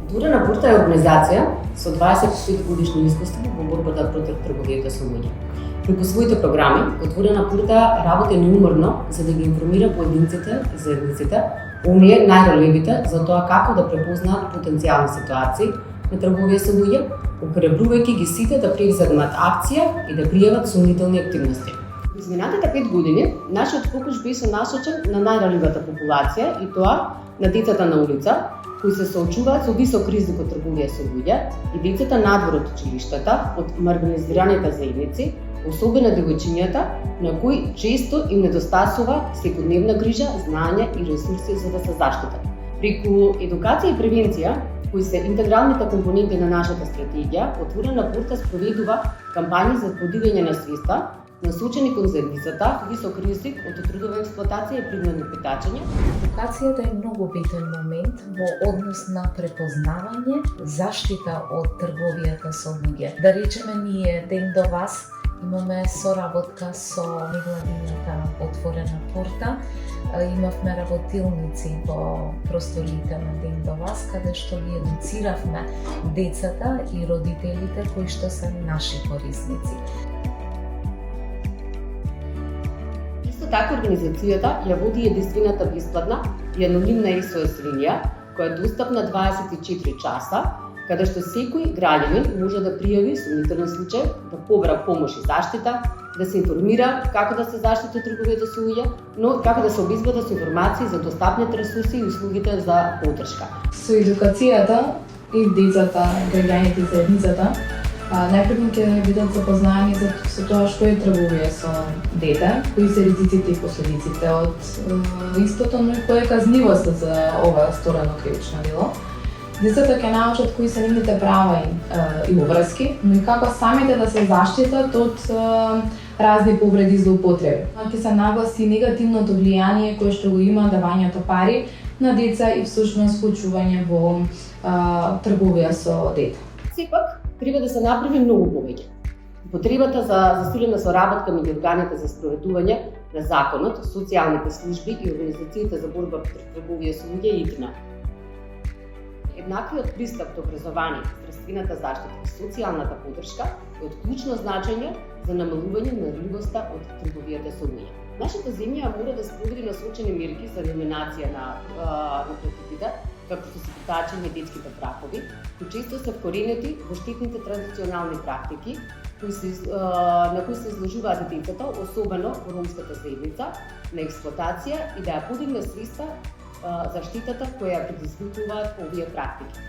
Отворена пурта е организација со 25 годишно искуство во борбата против трговијата со луѓе. Преку своите програми, Отворена пурта работи неуморно за да ги информира поединците и заедниците, оние најрелевите за тоа како да препознаат потенцијални ситуации на трговија со луѓе, охрабрувајќи ги сите да преземат акција и да пријават сомнителни активности. През изминатите 5 години, нашиот фокус беше насочен на најрелевата популација и тоа на децата на улица, кои се соочуваат со висок ризик од трговија со луѓе и децата надвор од училиштата, од маргинализираните заедници, особено девојчињата, на кои често им недостасува секојдневна грижа, знаење и ресурси за да се заштитат. Преку едукација и превенција, кои се интегралните компоненти на нашата стратегија, Отворена пурта спроведува кампањи за подигање на свеста, насочени кон заедницата, висок ризик од трудова експлоатација и принудно питачење. Едукацијата е многу битен момент во однос на препознавање, заштита од трговијата со луѓе. Да речеме, ние Ден до вас имаме соработка со невладината Отворена пурта. Имавме работилници во просториите на Ден до вас, каде што ги едуциравме децата и родителите кои што се наши корисници. Така организацијата ја води единствената бесплатна и анонимна SOS линија, која е достапна 24 часа, каде што секој граѓанин може да пријави сомнителен случај, да побара помош и заштита, да се информира како да се заштити од трговијата со луѓе, но како да се обезбедат со информации за достапните ресурси и услугите за поддршка. Со едукацијата и децата, граѓаните и заедницата, најпрво ќе бидат запознаени со тоа што е трговија со дете, кои се ризиците и последиците од истото, но и која е казнивоста за ова сторено кривично дело. Децата ќе научат кои се нивните права и обврски, но и како самите да се заштитат од разни повреди и злоупотреби. Ќе се нагласи негативното влијание кое што го има давањето пари на деца и всушност вклучување во трговија со дете. Сепак, треба да се направи многу повеќе. Потребата за засилена соработка меѓу органите за спроведување на законот, социјалните служби и организациите за борба против трговија со луѓе е итна. Еднаквиот пристап до образование, здравствената заштита и социјалната поддршка е од клучно значење за намалување на рисковоста од трговијата со луѓе. Нашата земја мора да спроведе насочени мерки за елиминација на практиките, како што се питачење детските бракови, кои често се вкоренети во штетните традиционални практики, на кои се изложуваат децата, особено во ромската заедница, на експлоатација и да ја подигне свеста за штетата која предизвикуваат овие практики.